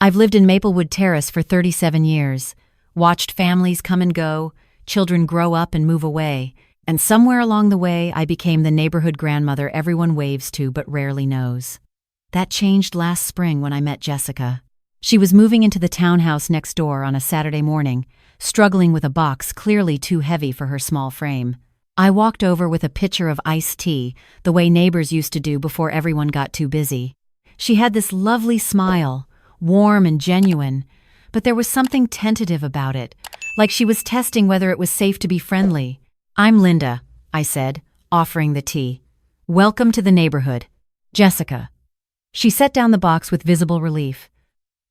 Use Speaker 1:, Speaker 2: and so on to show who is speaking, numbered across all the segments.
Speaker 1: I've lived in Maplewood Terrace for 37 years, watched families come and go, children grow up and move away, and somewhere along the way I became the neighborhood grandmother everyone waves to but rarely knows. That changed last spring when I met Jessica. She was moving into the townhouse next door on a Saturday morning, struggling with a box clearly too heavy for her small frame. I walked over with a pitcher of iced tea, the way neighbors used to do before everyone got too busy. She had this lovely smile, warm and genuine, but there was something tentative about it, like she was testing whether it was safe to be friendly. "I'm Linda," I said, offering the tea. "Welcome to the neighborhood. Jessica." She set down the box with visible relief.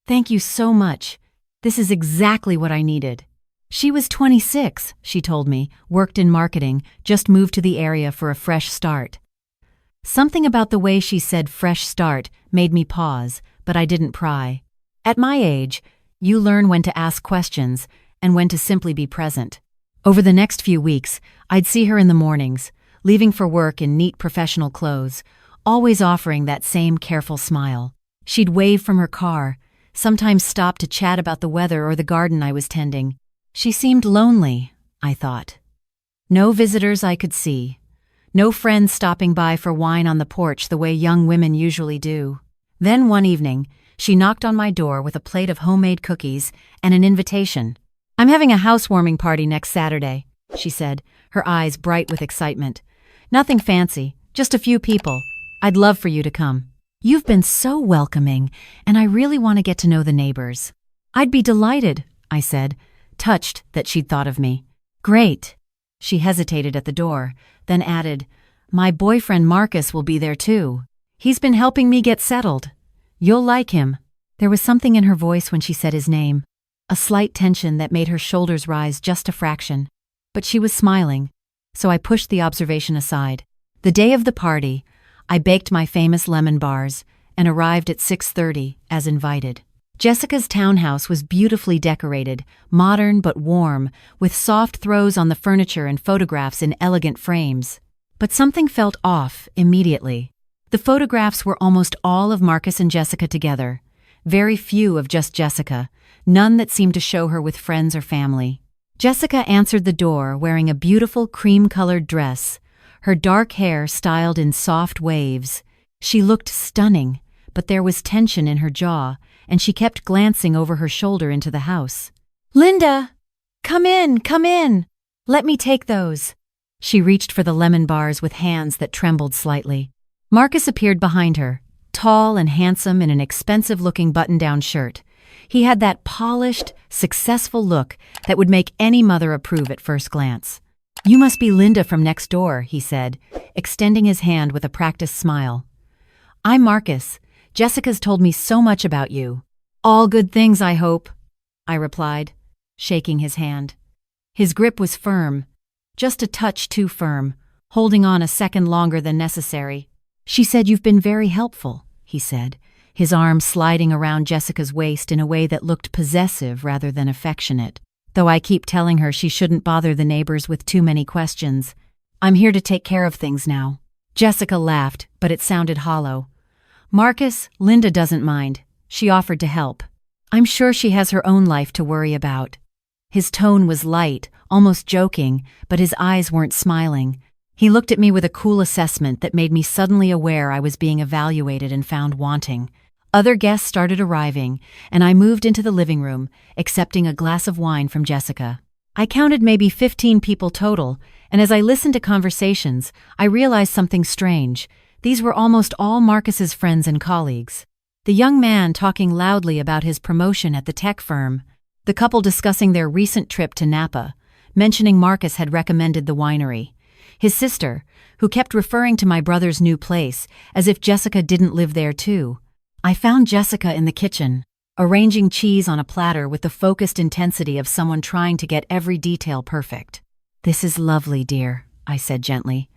Speaker 1: "Thank you so much. This is exactly what I needed." She was 26, she told me, worked in marketing, just moved to the area for a fresh start. Something about the way she said fresh start made me pause, but I didn't pry. At my age, you learn when to ask questions and when to simply be present. Over the next few weeks, I'd see her in the mornings, leaving for work in neat professional clothes, always offering that same careful smile. She'd wave from her car, sometimes stop to chat about the weather or the garden I was tending. She seemed lonely, I thought. No visitors I could see. No friends stopping by for wine on the porch the way young women usually do. Then one evening, she knocked on my door with a plate of homemade cookies and an invitation. "I'm having a housewarming party next Saturday," she said, her eyes bright with excitement. "Nothing fancy, just a few people. I'd love for you to come. You've been so welcoming, and I really want to get to know the neighbors." "I'd be delighted," I said, touched that she'd thought of me. "Great." She hesitated at the door, then added, "My boyfriend Marcus will be there too. He's been helping me get settled. You'll like him." There was something in her voice when she said his name, a slight tension that made her shoulders rise just a fraction. But she was smiling, so I pushed the observation aside. The day of the party, I baked my famous lemon bars and arrived at 6:30 as invited. Jessica's townhouse was beautifully decorated, modern but warm, with soft throws on the furniture and photographs in elegant frames. But something felt off immediately. The photographs were almost all of Marcus and Jessica together, very few of just Jessica, none that seemed to show her with friends or family. Jessica answered the door wearing a beautiful cream-colored dress, her dark hair styled in soft waves. She looked stunning, but there was tension in her jaw, and she kept glancing over her shoulder into the house. "Linda! Come in, come in! Let me take those." She reached for the lemon bars with hands that trembled slightly. Marcus appeared behind her, tall and handsome in an expensive-looking button-down shirt. He had that polished, successful look that would make any mother approve at first glance. "You must be Linda from next door," he said, extending his hand with a practiced smile. "I'm Marcus. Jessica's told me so much about you." "All good things, I hope," I replied, shaking his hand. His grip was firm, just a touch too firm, holding on a second longer than necessary. "She said you've been very helpful," he said, his arm sliding around Jessica's waist in a way that looked possessive rather than affectionate. Though I keep telling her she shouldn't bother the neighbors with too many questions. "I'm here to take care of things now." Jessica laughed, but it sounded hollow. "Marcus, Linda doesn't mind. She offered to help. I'm sure she has her own life to worry about." His tone was light, almost joking, but his eyes weren't smiling. He looked at me with a cool assessment that made me suddenly aware I was being evaluated and found wanting. Other guests started arriving, and I moved into the living room, accepting a glass of wine from Jessica. I counted maybe 15 people total, and as I listened to conversations, I realized something strange. These were almost all Marcus's friends and colleagues. The young man talking loudly about his promotion at the tech firm, the couple discussing their recent trip to Napa, mentioning Marcus had recommended the winery, his sister, who kept referring to my brother's new place as if Jessica didn't live there too. I found Jessica in the kitchen, arranging cheese on a platter with the focused intensity of someone trying to get every detail perfect. "This is lovely, dear," I said gently.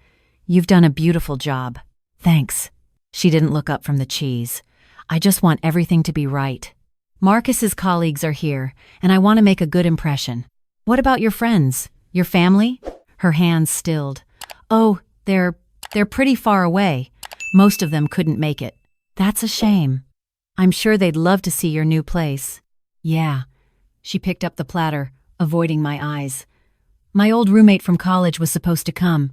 Speaker 1: "You've done a beautiful job." "Thanks." She didn't look up from the cheese. "I just want everything to be right. Marcus's colleagues are here, and I want to make a good impression." "What about your friends? Your family?" Her hands stilled. "Oh, they're pretty far away. Most of them couldn't make it." "That's a shame." I'm sure they'd love to see your new place. Yeah. She picked up the platter, avoiding my eyes. My old roommate from college was supposed to come,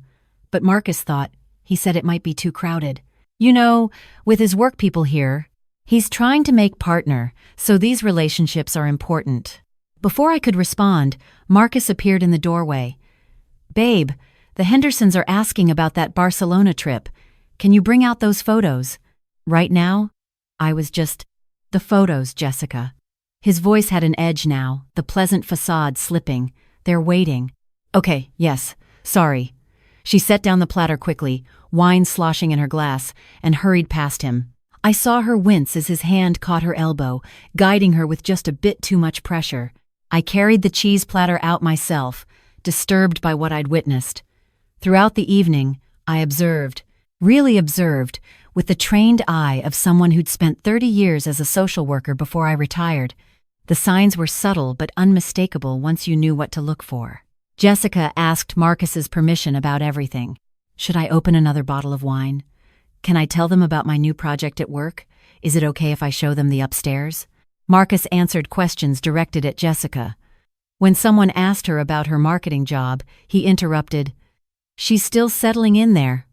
Speaker 1: but Marcus thought, he said it might be too crowded. You know, with his work people here, he's trying to make partner, so these relationships are important. Before I could respond, Marcus appeared in the doorway. Babe, the Hendersons are asking about that Barcelona trip. Can you bring out those photos? Right now? I was just, the photos, Jessica. His voice had an edge now, the pleasant facade slipping. They're waiting. Okay, yes, sorry. She set down the platter quickly, wine sloshing in her glass, and hurried past him. I saw her wince as his hand caught her elbow, guiding her with just a bit too much pressure. I carried the cheese platter out myself, disturbed by what I'd witnessed. Throughout the evening, I observed, really observed, with the trained eye of someone who'd spent 30 years as a social worker before I retired. The signs were subtle but unmistakable once you knew what to look for. Jessica asked Marcus's permission about everything. Should I open another bottle of wine? Can I tell them about my new project at work? Is it okay if I show them the upstairs? Marcus answered questions directed at Jessica. When someone asked her about her marketing job, he interrupted. She's still settling in there,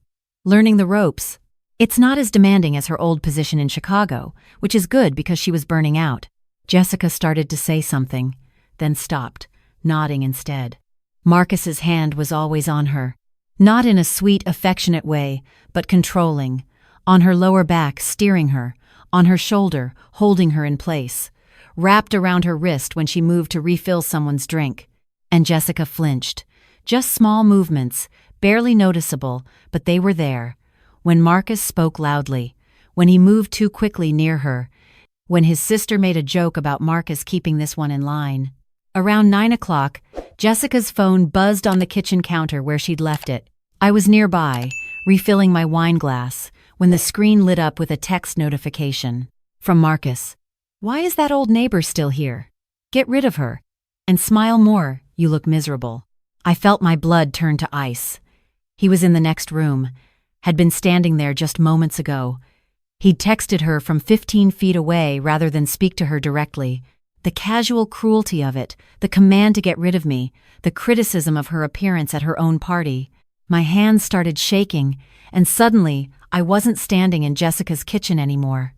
Speaker 1: learning the ropes. It's not as demanding as her old position in Chicago, which is good because she was burning out. Jessica started to say something, then stopped, nodding instead. Marcus's hand was always on her, not in a sweet, affectionate way, but controlling, on her lower back, steering her, on her shoulder, holding her in place, wrapped around her wrist when she moved to refill someone's drink. And Jessica flinched. Just small movements, barely noticeable, but they were there. When Marcus spoke loudly, when he moved too quickly near her, when his sister made a joke about Marcus keeping this one in line. Around 9 o'clock, Jessica's phone buzzed on the kitchen counter where she'd left it. I was nearby, refilling my wine glass, when the screen lit up with a text notification. From Marcus. Why is that old neighbor still here? Get rid of her. And smile more, you look miserable. I felt my blood turn to ice. He was in the next room, had been standing there just moments ago. He'd texted her from 15 feet away rather than speak to her directly. The casual cruelty of it, the command to get rid of me, the criticism of her appearance at her own party. My hands started shaking, and suddenly, I wasn't standing in Jessica's kitchen anymore.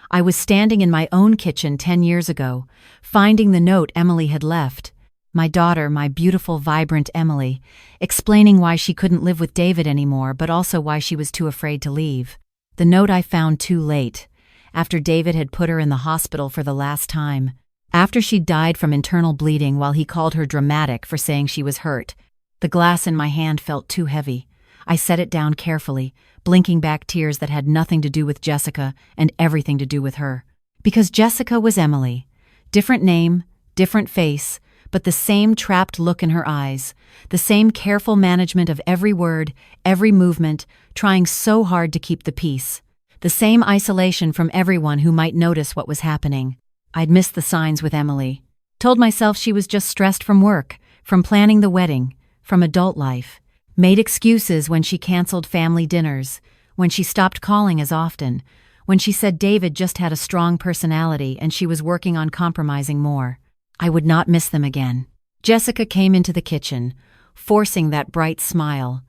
Speaker 1: I was standing in my own kitchen 10 years ago, finding the note Emily had left. My daughter, my beautiful, vibrant Emily, explaining why she couldn't live with David anymore, but also why she was too afraid to leave. The note I found too late, after David had put her in the hospital for the last time, after she'd died from internal bleeding while he called her dramatic for saying she was hurt. The glass in my hand felt too heavy. I set it down carefully, blinking back tears that had nothing to do with Jessica and everything to do with her. Because Jessica was Emily. Different name, different face, but the same trapped look in her eyes, the same careful management of every word, every movement, trying so hard to keep the peace. The same isolation from everyone who might notice what was happening. I'd missed the signs with Emily. Told myself she was just stressed from work, from planning the wedding, from adult life. Made excuses when she canceled family dinners, when she stopped calling as often, when she said David just had a strong personality and she was working on compromising more. I would not miss them again. Jessica came into the kitchen, forcing that bright smile.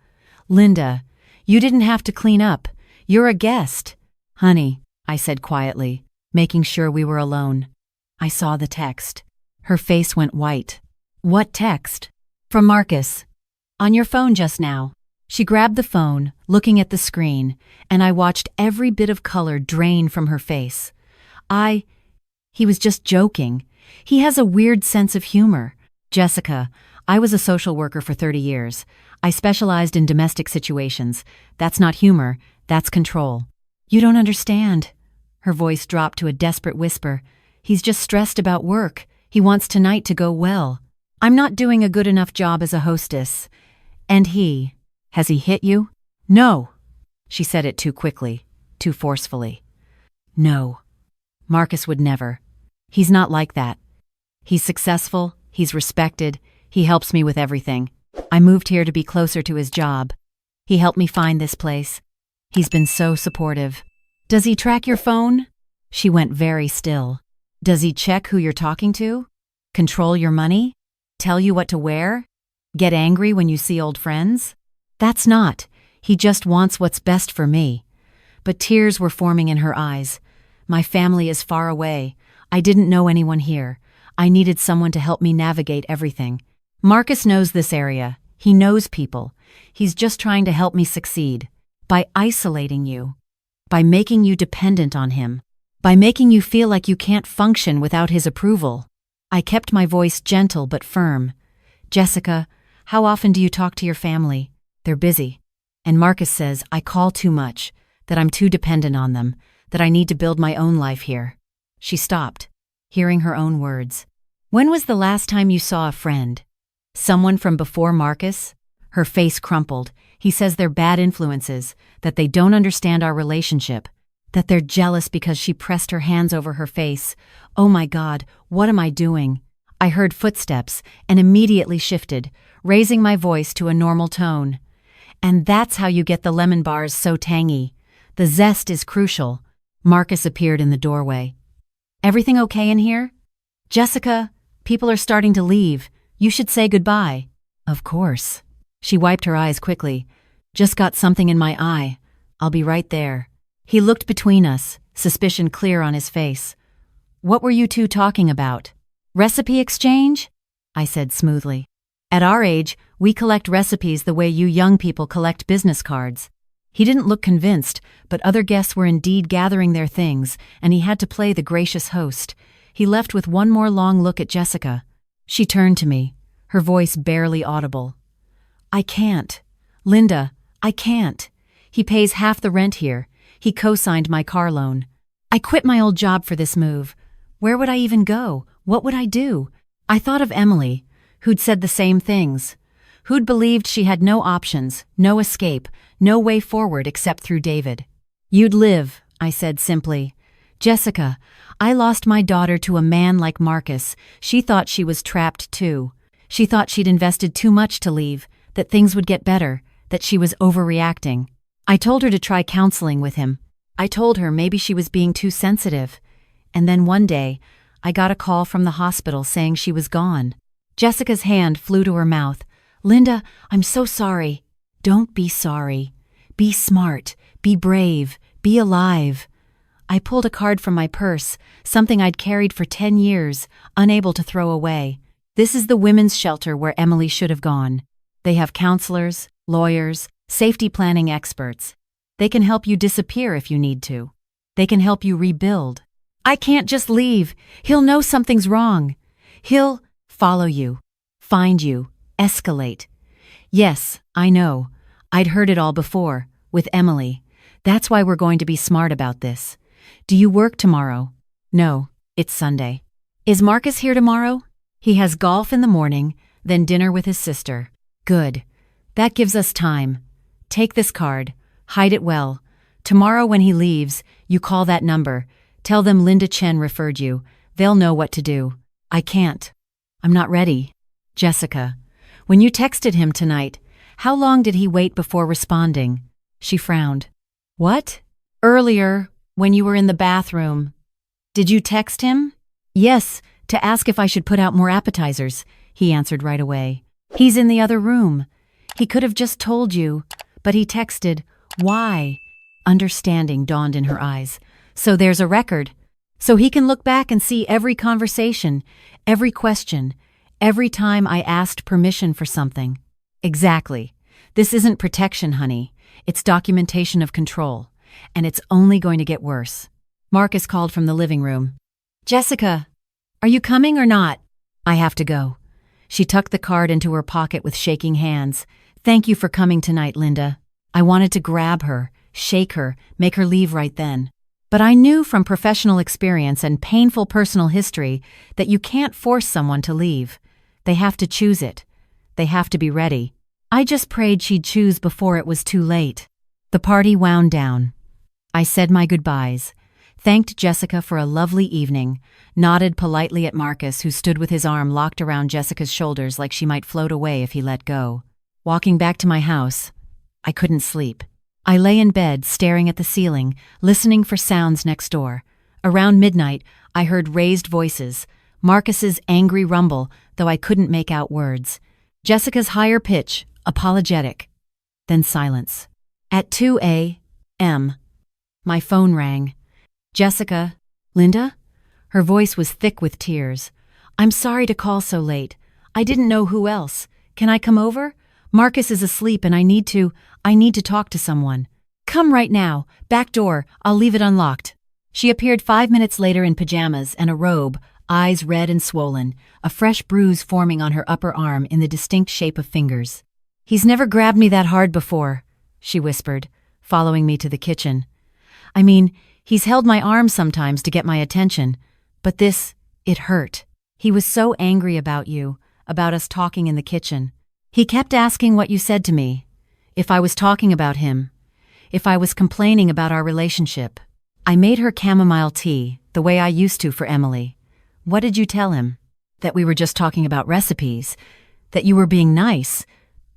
Speaker 1: Linda, you didn't have to clean up. You're a guest. Honey, I said quietly, making sure we were alone. I saw the text. Her face went white. What text? From Marcus. On your phone just now. She grabbed the phone, looking at the screen, and I watched every bit of color drain from her face. He was just joking. He has a weird sense of humor. Jessica, I was a social worker for 30 years. I specialized in domestic situations. That's not humor, that's control. You don't understand. Her voice dropped to a desperate whisper. He's just stressed about work. He wants tonight to go well. I'm not doing a good enough job as a hostess. And has he hit you? No. She said it too quickly, too forcefully. No. Marcus would never. He's not like that. He's successful, he's respected, he helps me with everything. I moved here to be closer to his job. He helped me find this place. He's been so supportive. Does he track your phone? She went very still. Does he check who you're talking to? Control your money? Tell you what to wear? Get angry when you see old friends? That's not. He just wants what's best for me. But tears were forming in her eyes. My family is far away. I didn't know anyone here. I needed someone to help me navigate everything. Marcus knows this area. He knows people. He's just trying to help me succeed. By isolating you. By making you dependent on him. By making you feel like you can't function without his approval. I kept my voice gentle but firm. Jessica, how often do you talk to your family? They're busy. And Marcus says I call too much, that I'm too dependent on them, that I need to build my own life here. She stopped, hearing her own words. When was the last time you saw a friend? Someone from before Marcus? Her face crumpled. He says they're bad influences, that they don't understand our relationship, that they're jealous because she pressed her hands over her face. Oh my God, what am I doing? I heard footsteps and immediately shifted, raising my voice to a normal tone. And that's how you get the lemon bars so tangy. The zest is crucial. Marcus appeared in the doorway. Everything okay in here? Jessica, people are starting to leave. You should say goodbye. Of course. She wiped her eyes quickly. Just got something in my eye. I'll be right there. He looked between us, suspicion clear on his face. What were you two talking about? Recipe exchange? I said smoothly. At our age, we collect recipes the way you young people collect business cards. He didn't look convinced, but other guests were indeed gathering their things, and he had to play the gracious host. He left with one more long look at Jessica. She turned to me, her voice barely audible. I can't. Linda, I can't. He pays half the rent here. He co-signed my car loan. I quit my old job for this move. Where would I even go? What would I do? I thought of Emily, who'd said the same things, who'd believed she had no options, no escape, no way forward except through David. You'd live, I said simply. Jessica, I lost my daughter to a man like Marcus. She thought she was trapped too. She thought she'd invested too much to leave, that things would get better, that she was overreacting. I told her to try counseling with him. I told her maybe she was being too sensitive. And then one day, I got a call from the hospital saying she was gone. Jessica's hand flew to her mouth. Linda, I'm so sorry. Don't be sorry. Be smart. Be brave. Be alive. I pulled a card from my purse, something I'd carried for 10 years, unable to throw away. This is the women's shelter where Emily should have gone. They have counselors, lawyers, safety planning experts. They can help you disappear if you need to. They can help you rebuild. I can't just leave. He'll know something's wrong. He'll follow you, find you, escalate. Yes, I know. I'd heard it all before, with Emily. That's why we're going to be smart about this. Do you work tomorrow? No, it's Sunday. Is Marcus here tomorrow? He has golf in the morning, then dinner with his sister. Good. That gives us time. Take this card. Hide it well. Tomorrow when he leaves, you call that number. Tell them Linda Chen referred you. They'll know what to do. I can't. I'm not ready. Jessica, when you texted him tonight, how long did he wait before responding? She frowned. What? Earlier, when you were in the bathroom. Did you text him? Yes, to ask if I should put out more appetizers, he answered right away. He's in the other room. He could have just told you, but he texted, why? Understanding dawned in her eyes. So there's a record. So he can look back and see every conversation, every question, every time I asked permission for something. Exactly. This isn't protection, honey. It's documentation of control. And it's only going to get worse. Marcus called from the living room. Jessica, are you coming or not? I have to go. She tucked the card into her pocket with shaking hands. Thank you for coming tonight, Linda. I wanted to grab her, shake her, make her leave right then. But I knew from professional experience and painful personal history that you can't force someone to leave. They have to choose it. They have to be ready. I just prayed she'd choose before it was too late. The party wound down. I said my goodbyes, thanked Jessica for a lovely evening, nodded politely at Marcus, who stood with his arm locked around Jessica's shoulders like she might float away if he let go. Walking back to my house, I couldn't sleep. I lay in bed staring at the ceiling, listening for sounds next door. Around midnight, I heard raised voices, Marcus's angry rumble, though I couldn't make out words. Jessica's higher pitch, apologetic. Then silence. At 2 a.m., my phone rang. Jessica, Linda? Her voice was thick with tears. I'm sorry to call so late. I didn't know who else. Can I come over? Marcus is asleep and I need to talk to someone. Come right now. Back door. I'll leave it unlocked. She appeared 5 minutes later in pajamas and a robe, eyes red and swollen, a fresh bruise forming on her upper arm in the distinct shape of fingers. He's never grabbed me that hard before, she whispered, following me to the kitchen. I mean, he's held my arm sometimes to get my attention, but this, it hurt. He was so angry about you, about us talking in the kitchen. He kept asking what you said to me, if I was talking about him, if I was complaining about our relationship. I made her chamomile tea, the way I used to for Emily. What did you tell him? That we were just talking about recipes, that you were being nice,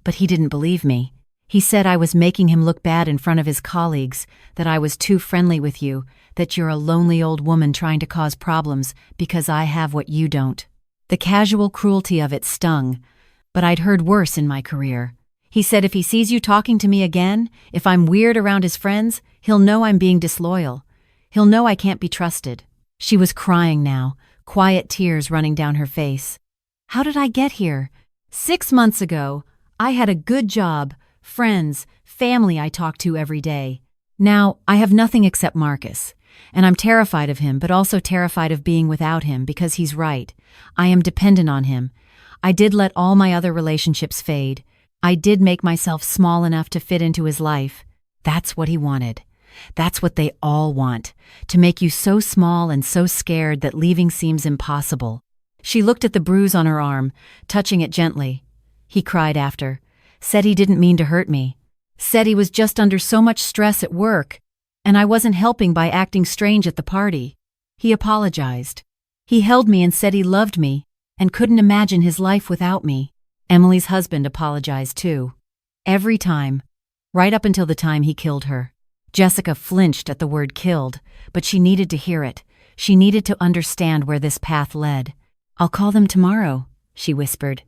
Speaker 1: but he didn't believe me. He said I was making him look bad in front of his colleagues, that I was too friendly with you, that you're a lonely old woman trying to cause problems because I have what you don't. The casual cruelty of it stung, but I'd heard worse in my career. He said if he sees you talking to me again, if I'm weird around his friends, he'll know I'm being disloyal. He'll know I can't be trusted. She was crying now, quiet tears running down her face. How did I get here? 6 months ago, I had a good job, friends, family I talked to every day. Now, I have nothing except Marcus, and I'm terrified of him, but also terrified of being without him because he's right. I am dependent on him. I did let all my other relationships fade. I did make myself small enough to fit into his life. That's what he wanted. That's what they all want, to make you so small and so scared that leaving seems impossible. She looked at the bruise on her arm, touching it gently. He cried after, said he didn't mean to hurt me, said he was just under so much stress at work, and I wasn't helping by acting strange at the party. He apologized. He held me and said he loved me and couldn't imagine his life without me. Emily's husband apologized too. Every time, right up until the time he killed her. Jessica flinched at the word killed, but she needed to hear it. She needed to understand where this path led. I'll call them tomorrow, she whispered.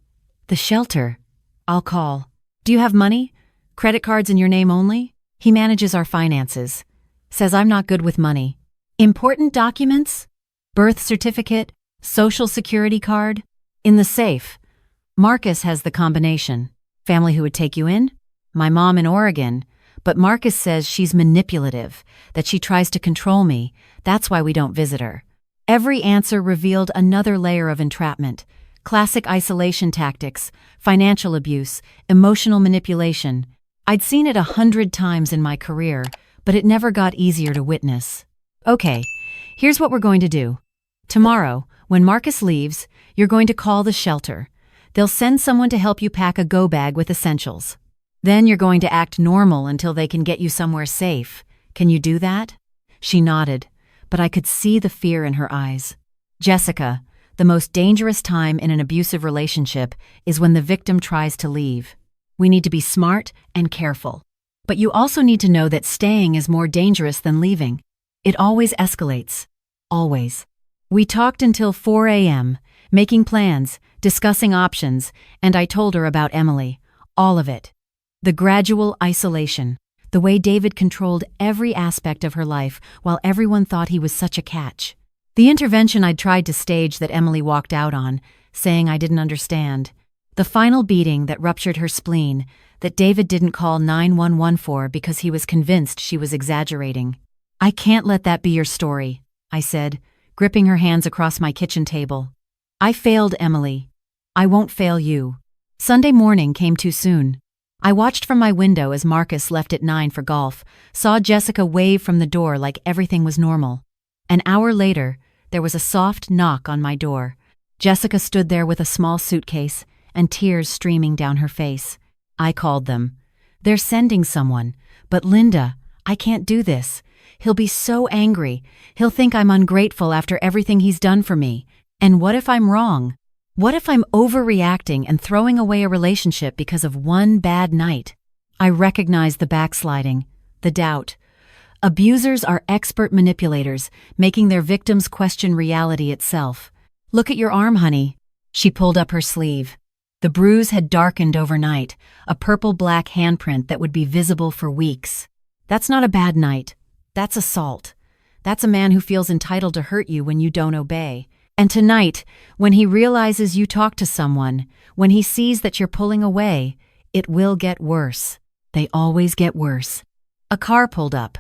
Speaker 1: The shelter. I'll call. Do you have money? Credit cards in your name only? He manages our finances. Says I'm not good with money. Important documents? Birth certificate? Social security card? In the safe. Marcus has the combination. Family who would take you in? My mom in Oregon. But Marcus says she's manipulative, that she tries to control me. That's why we don't visit her. Every answer revealed another layer of entrapment. Classic isolation tactics, financial abuse, emotional manipulation. I'd seen it 100 times in my career, but it never got easier to witness. Okay, here's what we're going to do. Tomorrow, when Marcus leaves, you're going to call the shelter. They'll send someone to help you pack a go bag with essentials. Then you're going to act normal until they can get you somewhere safe. Can you do that? She nodded, but I could see the fear in her eyes. Jessica, the most dangerous time in an abusive relationship is when the victim tries to leave. We need to be smart and careful. But you also need to know that staying is more dangerous than leaving. It always escalates. Always. We talked until 4 a.m., making plans, discussing options, and I told her about Emily. All of it. The gradual isolation, the way David controlled every aspect of her life while everyone thought he was such a catch. The intervention I'd tried to stage that Emily walked out on, saying I didn't understand. The final beating that ruptured her spleen, that David didn't call 911 for because he was convinced she was exaggerating. I can't let that be your story, I said, gripping her hands across my kitchen table. I failed Emily. I won't fail you. Sunday morning came too soon. I watched from my window as Marcus left at 9 for golf, saw Jessica wave from the door like everything was normal. An hour later, there was a soft knock on my door. Jessica stood there with a small suitcase and tears streaming down her face. I called them. They're sending someone. But Linda, I can't do this. He'll be so angry. He'll think I'm ungrateful after everything he's done for me. And what if I'm wrong? What if I'm overreacting and throwing away a relationship because of one bad night? I recognized the backsliding, the doubt. Abusers are expert manipulators, making their victims question reality itself. Look at your arm, honey. She pulled up her sleeve. The bruise had darkened overnight, a purple-black handprint that would be visible for weeks. That's not a bad night. That's assault. That's a man who feels entitled to hurt you when you don't obey. And tonight, when he realizes you talk to someone, when he sees that you're pulling away, it will get worse. They always get worse. A car pulled up.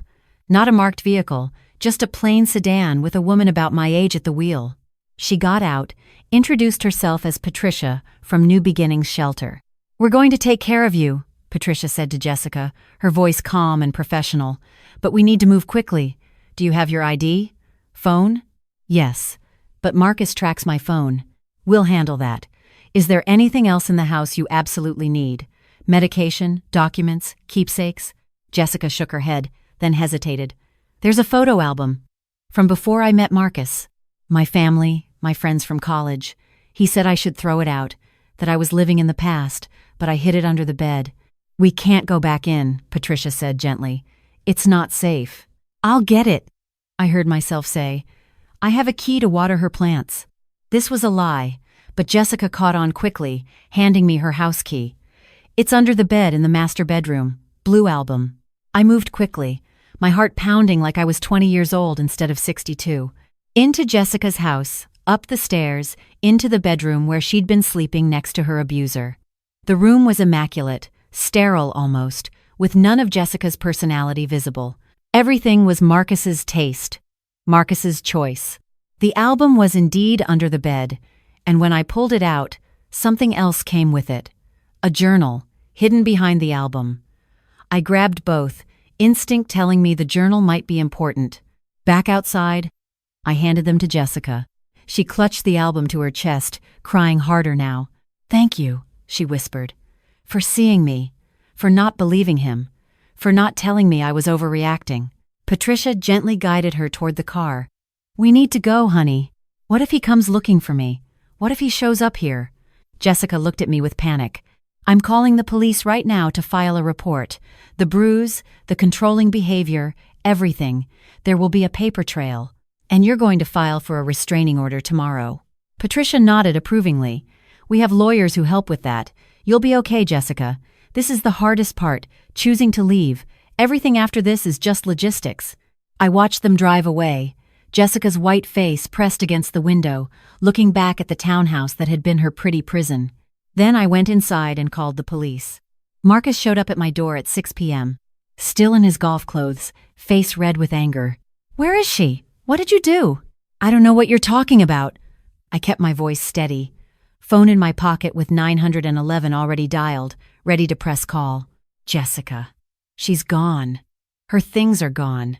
Speaker 1: Not a marked vehicle, just a plain sedan with a woman about my age at the wheel. She got out, introduced herself as Patricia from New Beginnings Shelter. "We're going to take care of you," Patricia said to Jessica, her voice calm and professional. "But we need to move quickly. Do you have your ID? Phone?" "Yes, but Marcus tracks my phone. We'll handle that. Is there anything else in the house you absolutely need? Medication, documents, keepsakes?" Jessica shook her head, then hesitated. "There's a photo album. From before I met Marcus. My family, my friends from college. He said I should throw it out, that I was living in the past, but I hid it under the bed." "We can't go back in," Patricia said gently. "It's not safe." "I'll get it," I heard myself say. "I have a key to water her plants." This was a lie, but Jessica caught on quickly, handing me her house key. "It's under the bed in the master bedroom. Blue album." I moved quickly, my heart pounding like I was 20 years old instead of 62. Into Jessica's house, up the stairs, into the bedroom where she'd been sleeping next to her abuser. The room was immaculate, sterile almost, with none of Jessica's personality visible. Everything was Marcus's taste, Marcus's choice. The album was indeed under the bed, and when I pulled it out, something else came with it. A journal, hidden behind the album. I grabbed both, instinct telling me the journal might be important. Back outside, I handed them to Jessica. She clutched the album to her chest, crying harder now. "Thank you," she whispered, "for seeing me, for not believing him, for not telling me I was overreacting." Patricia gently guided her toward the car. "We need to go, honey. What if he comes looking for me? What if he shows up here?" Jessica looked at me with panic. "I'm calling the police right now to file a report. The bruise, the controlling behavior, everything. There will be a paper trail. And you're going to file for a restraining order tomorrow." Patricia nodded approvingly. "We have lawyers who help with that. You'll be okay, Jessica. This is the hardest part, choosing to leave. Everything after this is just logistics." I watched them drive away, Jessica's white face pressed against the window, looking back at the townhouse that had been her pretty prison. Then I went inside and called the police. Marcus showed up at my door at 6 p.m., still in his golf clothes, face red with anger. "Where is she? What did you do?" "I don't know what you're talking about." I kept my voice steady. Phone in my pocket with 911 already dialed, ready to press call. "Jessica. She's gone. Her things are gone.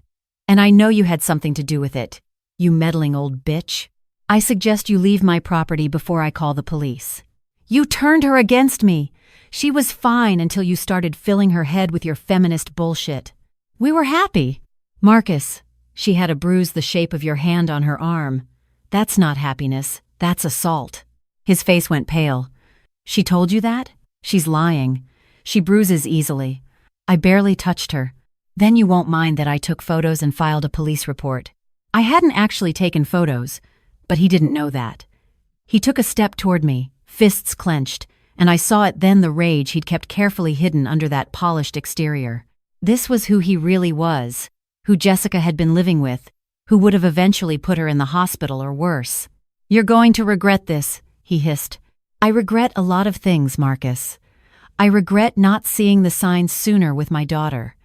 Speaker 1: And I know you had something to do with it. You meddling old bitch. I suggest you leave my property before I call the police." "You turned her against me. She was fine until you started filling her head with your feminist bullshit. We were happy." "Marcus, she had a bruise the shape of your hand on her arm. That's not happiness, that's assault." His face went pale. "She told you that? She's lying. She bruises easily. I barely touched her. Then you won't mind that I took photos and filed a police report." I hadn't actually taken photos, but he didn't know that. He took a step toward me, fists clenched, and I saw it then, the rage he'd kept carefully hidden under that polished exterior. This was who he really was, who Jessica had been living with, who would have eventually put her in the hospital or worse. "You're going to regret this," he hissed. "I regret a lot of things, Marcus. I regret not seeing the signs sooner with my daughter.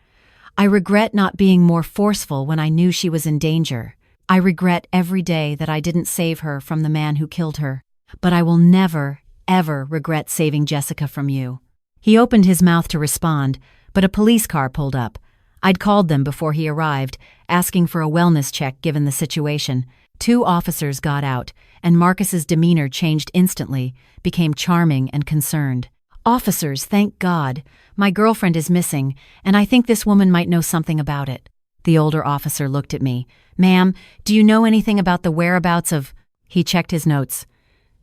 Speaker 1: I regret not being more forceful when I knew she was in danger. I regret every day that I didn't save her from the man who killed her. But I will never, ever regret saving Jessica from you." He opened his mouth to respond, but a police car pulled up. I'd called them before he arrived, asking for a wellness check given the situation. 2 officers got out, and Marcus's demeanor changed instantly, became charming and concerned. "Officers, thank God. My girlfriend is missing, and I think this woman might know something about it." The older officer looked at me. "Ma'am, do you know anything about the whereabouts of—" He checked his notes.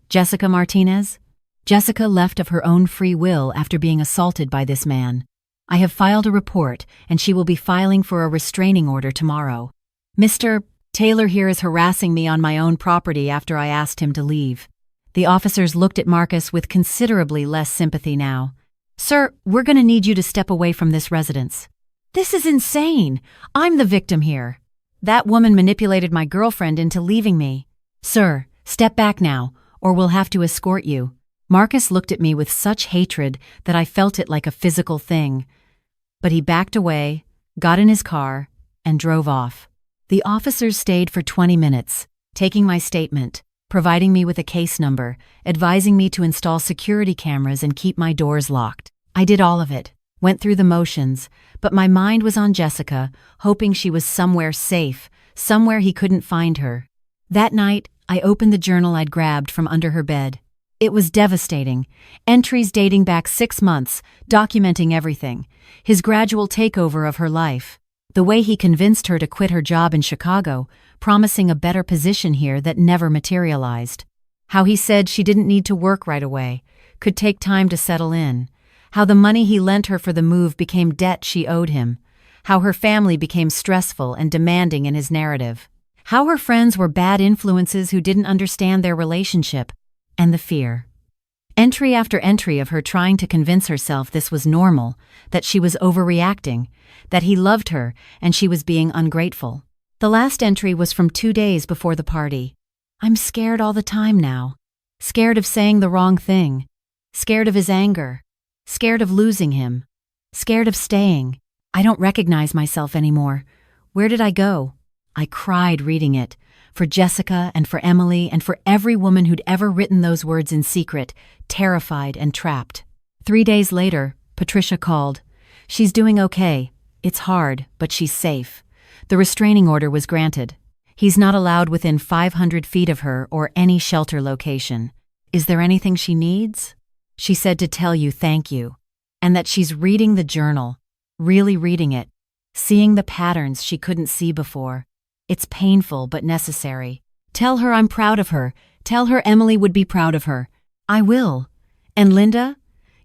Speaker 1: "Jessica Martinez?" Jessica left of her own free will after being assaulted by this man. I have filed a report, and she will be filing for a restraining order tomorrow. Mr. Taylor here is harassing me on my own property after I asked him to leave. The officers looked at Marcus with considerably less sympathy now. Sir, we're going to need you to step away from this residence. This is insane. I'm the victim here. That woman manipulated my girlfriend into leaving me. Sir, step back now, or we'll have to escort you. Marcus looked at me with such hatred that I felt it like a physical thing. But he backed away, got in his car, and drove off. The officers stayed for 20 minutes, taking my statement, providing me with a case number, advising me to install security cameras and keep my doors locked. I did all of it, went through the motions, but my mind was on Jessica, hoping she was somewhere safe, somewhere he couldn't find her. That night, I opened the journal I'd grabbed from under her bed. It was devastating. Entries dating back 6 months, documenting everything. His gradual takeover of her life. The way he convinced her to quit her job in Chicago, promising a better position here that never materialized. How he said she didn't need to work right away, could take time to settle in. How the money he lent her for the move became debt she owed him. How her family became stressful and demanding in his narrative. How her friends were bad influences who didn't understand their relationship. And the fear. Entry after entry of her trying to convince herself this was normal, that she was overreacting, that he loved her and she was being ungrateful. The last entry was from 2 days before the party. I'm scared all the time now. Scared of saying the wrong thing. Scared of his anger. Scared of losing him. Scared of staying. I don't recognize myself anymore. Where did I go? I cried reading it. For Jessica and for Emily and for every woman who'd ever written those words in secret, terrified and trapped. 3 days later, Patricia called. She's doing okay. It's hard, but she's safe. The restraining order was granted. He's not allowed within 500 feet of her or any shelter location. Is there anything she needs? She said to tell you thank you, and that she's reading the journal, really reading it, seeing the patterns she couldn't see before. It's painful but necessary. Tell her I'm proud of her. Tell her Emily would be proud of her. I will. And Linda,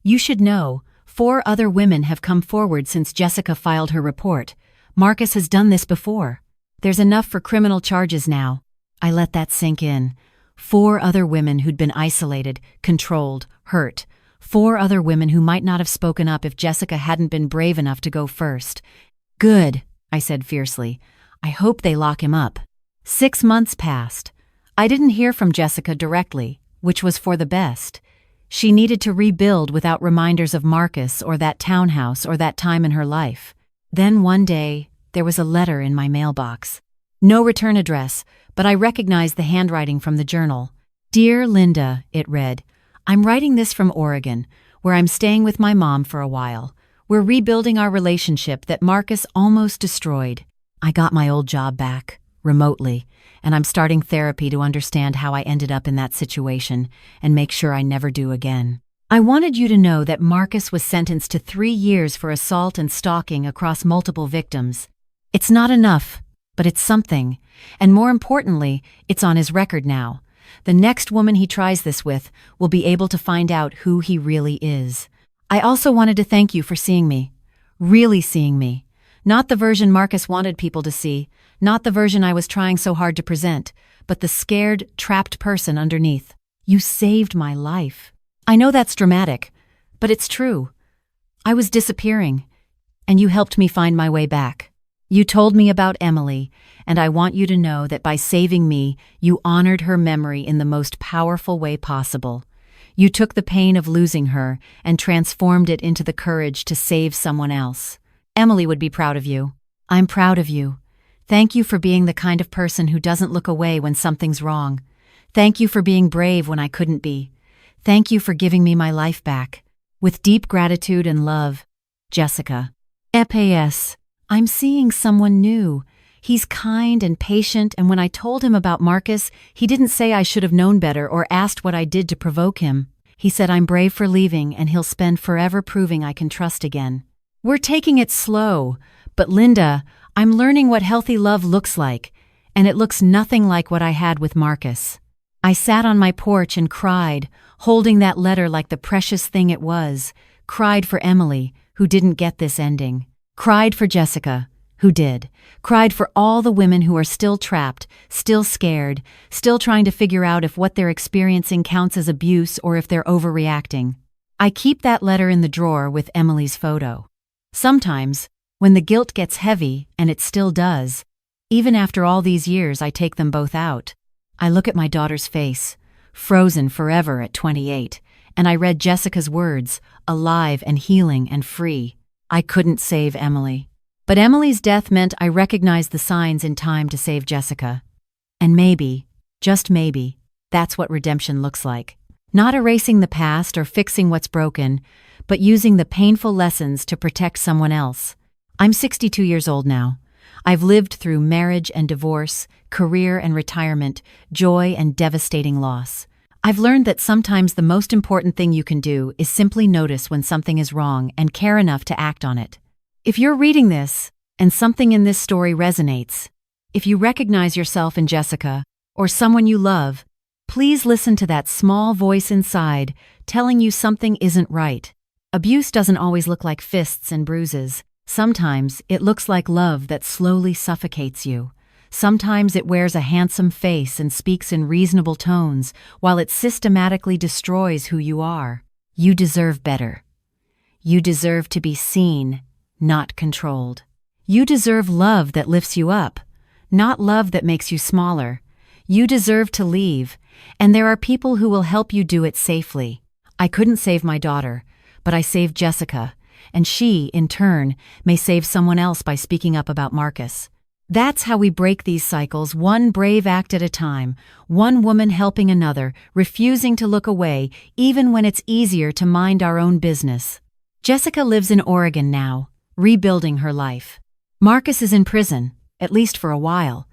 Speaker 1: you should know, 4 other women have come forward since Jessica filed her report. Marcus has done this before. There's enough for criminal charges now. I let that sink in. 4 other women who'd been isolated, controlled, hurt. 4 other women who might not have spoken up if Jessica hadn't been brave enough to go first. Good, I said fiercely. I hope they lock him up. 6 months passed. I didn't hear from Jessica directly, which was for the best. She needed to rebuild without reminders of Marcus or that townhouse or that time in her life. Then one day, there was a letter in my mailbox. No return address, but I recognized the handwriting from the journal. Dear Linda, it read, I'm writing this from Oregon, where I'm staying with my mom for a while. We're rebuilding our relationship that Marcus almost destroyed. I got my old job back, remotely, and I'm starting therapy to understand how I ended up in that situation and make sure I never do again. I wanted you to know that Marcus was sentenced to 3 years for assault and stalking across multiple victims. It's not enough, but it's something, and more importantly, it's on his record now. The next woman he tries this with will be able to find out who he really is. I also wanted to thank you for seeing me, really seeing me. Not the version Marcus wanted people to see, not the version I was trying so hard to present, but the scared, trapped person underneath. You saved my life. I know that's dramatic, but it's true. I was disappearing, and you helped me find my way back. You told me about Emily, and I want you to know that by saving me, you honored her memory in the most powerful way possible. You took the pain of losing her and transformed it into the courage to save someone else. Emily would be proud of you. I'm proud of you. Thank you for being the kind of person who doesn't look away when something's wrong. Thank you for being brave when I couldn't be. Thank you for giving me my life back. With deep gratitude and love, Jessica. P.S. I'm seeing someone new. He's kind and patient, and when I told him about Marcus, he didn't say I should have known better or asked what I did to provoke him. He said I'm brave for leaving and he'll spend forever proving I can trust again. We're taking it slow, but Linda, I'm learning what healthy love looks like, and it looks nothing like what I had with Marcus. I sat on my porch and cried, holding that letter like the precious thing it was, cried for Emily, who didn't get this ending. Cried for Jessica, who did. Cried for all the women who are still trapped, still scared, still trying to figure out if what they're experiencing counts as abuse or if they're overreacting. I keep that letter in the drawer with Emily's photo. Sometimes, when the guilt gets heavy, and it still does, even after all these years I take them both out. I look at my daughter's face, frozen forever at 28, and I read Jessica's words, alive and healing and free. I couldn't save Emily. But Emily's death meant I recognized the signs in time to save Jessica. And maybe, just maybe, that's what redemption looks like. Not erasing the past or fixing what's broken, but using the painful lessons to protect someone else. I'm 62 years old now. I've lived through marriage and divorce, career and retirement, joy and devastating loss. I've learned that sometimes the most important thing you can do is simply notice when something is wrong and care enough to act on it. If you're reading this, and something in this story resonates, if you recognize yourself in Jessica, or someone you love, please listen to that small voice inside telling you something isn't right. Abuse doesn't always look like fists and bruises. Sometimes it looks like love that slowly suffocates you. Sometimes it wears a handsome face and speaks in reasonable tones, while it systematically destroys who you are. You deserve better. You deserve to be seen, not controlled. You deserve love that lifts you up, not love that makes you smaller. You deserve to leave, and there are people who will help you do it safely. I couldn't save my daughter, but I saved Jessica, and she, in turn, may save someone else by speaking up about Marcus. That's how we break these cycles, one brave act at a time, one woman helping another, refusing to look away, even when it's easier to mind our own business. Jessica lives in Oregon now, rebuilding her life. Marcus is in prison, at least for a while.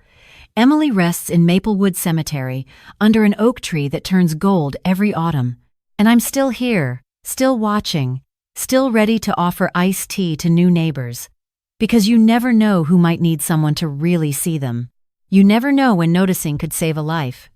Speaker 1: Emily rests in Maplewood Cemetery, under an oak tree that turns gold every autumn. And I'm still here, still watching, still ready to offer iced tea to new neighbors. Because you never know who might need someone to really see them. You never know when noticing could save a life.